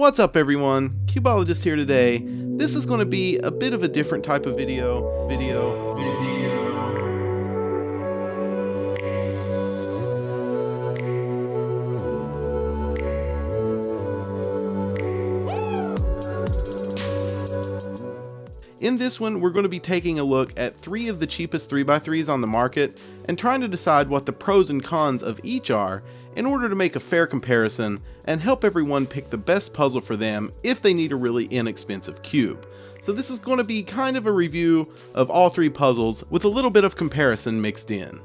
What's up everyone, Cubeologist here today. This is going to be a bit of a different type of video. In this one, we're going to be taking a look at 3 of the cheapest 3x3s on the market and trying to decide what the pros and cons of each are in order to make a fair comparison and help everyone pick the best puzzle for them if they need a really inexpensive cube. So this is going to be kind of a review of all 3 puzzles with a little bit of comparison mixed in.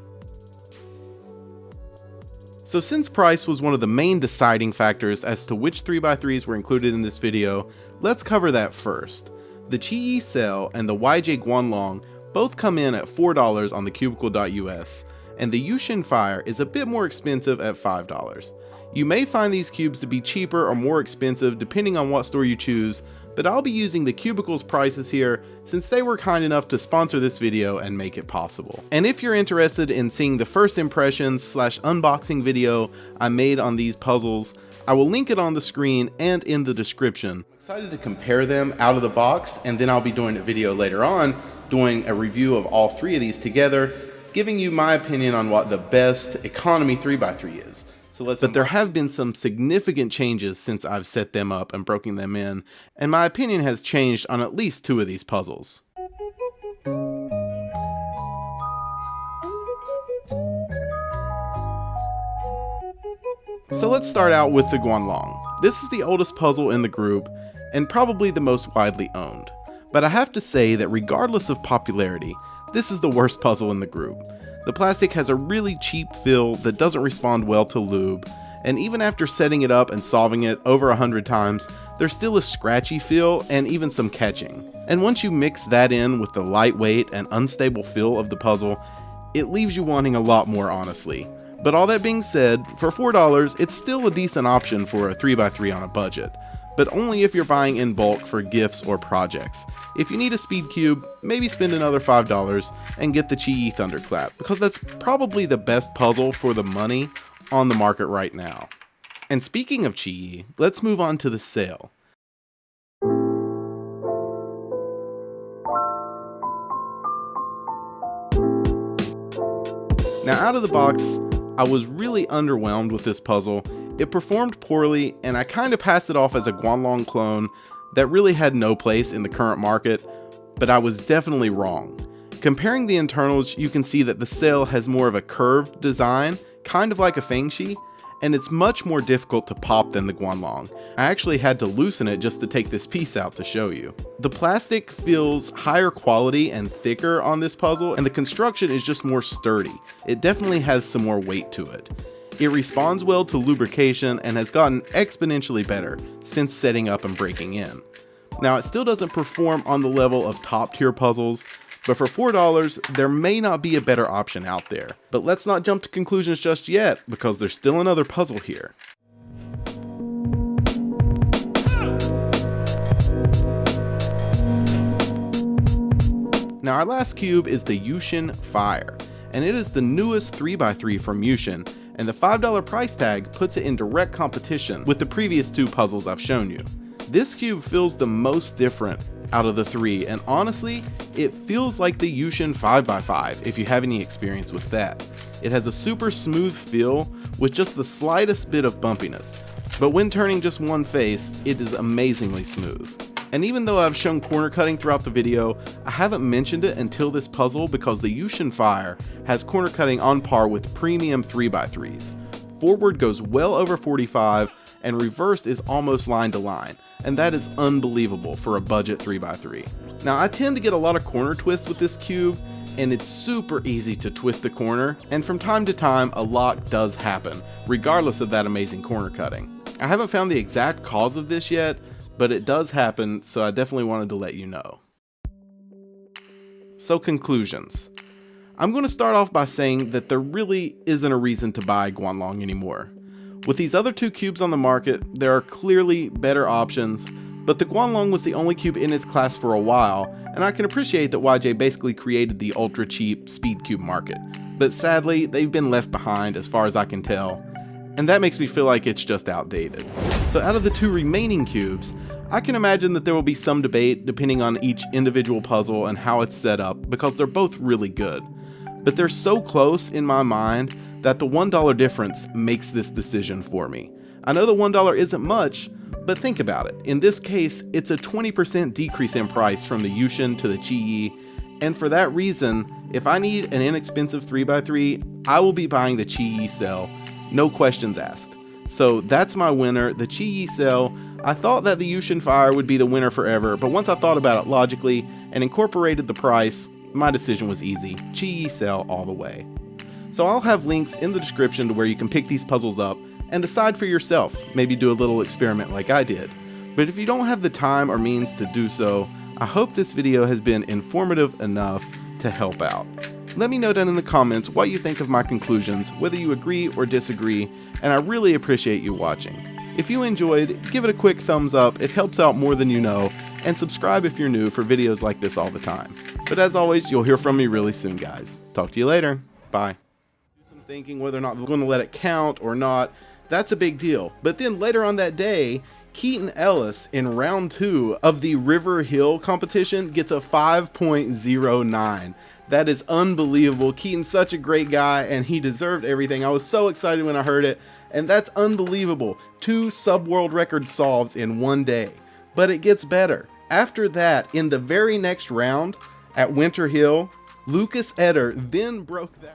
So since price was one of the main deciding factors as to which 3x3s were included in this video, let's cover that first. The Chuki Cell and the YJ Guanlong both come in at $4 on the cubicle.us, and the Ution Fire is a bit more expensive at $5. You may find these cubes to be cheaper or more expensive depending on what store you choose, but I'll be using the Cubicle's prices here since they were kind enough to sponsor this video and make it possible. And if you're interested in seeing the first impressions / unboxing video I made on these puzzles, I will link it on the screen and in the description. I'm excited to compare them out of the box, and then I'll be doing a video later on doing a review of all 3 of these together, giving you my opinion on what the best economy 3x3 is. But there have been some significant changes since I've set them up and broken them in, and my opinion has changed on at least 2 of these puzzles. So let's start out with the Guanlong. This is the oldest puzzle in the group, and probably the most widely owned. But I have to say that regardless of popularity, this is the worst puzzle in the group. The plastic has a really cheap feel that doesn't respond well to lube, and even after setting it up and solving it over 100 times, there's still a scratchy feel and even some catching. And once you mix that in with the lightweight and unstable feel of the puzzle, it leaves you wanting a lot more, honestly. But all that being said, for $4, it's still a decent option for a 3x3 on a budget, but only if you're buying in bulk for gifts or projects. If you need a speed cube, maybe spend another $5 and get the Chuki Thunderclap, because that's probably the best puzzle for the money on the market right now. And speaking of Chuki, let's move on to the sale. Now out of the box, I was really underwhelmed with this puzzle. It performed poorly, and I kind of passed it off as a Guanlong clone that really had no place in the current market, but I was definitely wrong. Comparing the internals, you can see that the Cell has more of a curved design, kind of like a Fengshi, and it's much more difficult to pop than the Guanlong. I actually had to loosen it just to take this piece out to show you. The plastic feels higher quality and thicker on this puzzle, and the construction is just more sturdy. It definitely has some more weight to it. It responds well to lubrication and has gotten exponentially better since setting up and breaking in. Now, it still doesn't perform on the level of top tier puzzles, but for $4, there may not be a better option out there. But let's not jump to conclusions just yet, because there's still another puzzle here. Now, our last cube is the Ution Fire, and it is the newest 3x3 from Ution, and the $5 price tag puts it in direct competition with the previous 2 puzzles I've shown you. This cube feels the most different out of the 3, and honestly, it feels like the Ution 5x5 if you have any experience with that. It has a super smooth feel with just the slightest bit of bumpiness, but when turning just one face, it is amazingly smooth. And even though I've shown corner cutting throughout the video, I haven't mentioned it until this puzzle because the Ution Fire has corner cutting on par with premium 3x3s. Forward goes well over 45, and reverse is almost line to line, and that is unbelievable for a budget 3x3. Now, I tend to get a lot of corner twists with this cube, and it's super easy to twist a corner, and from time to time a lock does happen, regardless of that amazing corner cutting. I haven't found the exact cause of this yet, but it does happen, so I definitely wanted to let you know. So conclusions. I'm going to start off by saying that there really isn't a reason to buy Guanlong anymore. With these other 2 cubes on the market, there are clearly better options, but the Guanlong was the only cube in its class for a while, and I can appreciate that YJ basically created the ultra cheap speed cube market. But sadly, they've been left behind as far as I can tell, and that makes me feel like it's just outdated. So out of the 2 remaining cubes, I can imagine that there will be some debate depending on each individual puzzle and how it's set up, because they're both really good. But they're so close in my mind that the $1 difference makes this decision for me. I know the $1 isn't much, but think about it. In this case, it's a 20% decrease in price from the ution to the Chuki, and for that reason, if I need an inexpensive 3x3, I will be buying the Chuki cell, no questions asked. So that's my winner, the Chuki cell. I thought that the ution fire would be the winner forever, but once I thought about it logically and incorporated the price, my decision was easy. Chuki cell all the way. So I'll have links in the description to where you can pick these puzzles up and decide for yourself, maybe do a little experiment like I did. But if you don't have the time or means to do so, I hope this video has been informative enough to help out. Let me know down in the comments what you think of my conclusions, whether you agree or disagree, and I really appreciate you watching. If you enjoyed, give it a quick thumbs up, it helps out more than you know, and subscribe if you're new for videos like this all the time. But as always, you'll hear from me really soon, guys. Talk to you later. Bye. Thinking whether or not they're going to let it count or not, that's a big deal. But then later on that day, Keaton Ellis in round 2 of the River Hill competition gets a 5.09. That is unbelievable. Keaton's such a great guy and he deserved everything. I was so excited when I heard it, and that's unbelievable. 2 sub-world record solves in one day. But it gets better. After that, in the very next round at Winter Hill, Lucas Eder then broke that.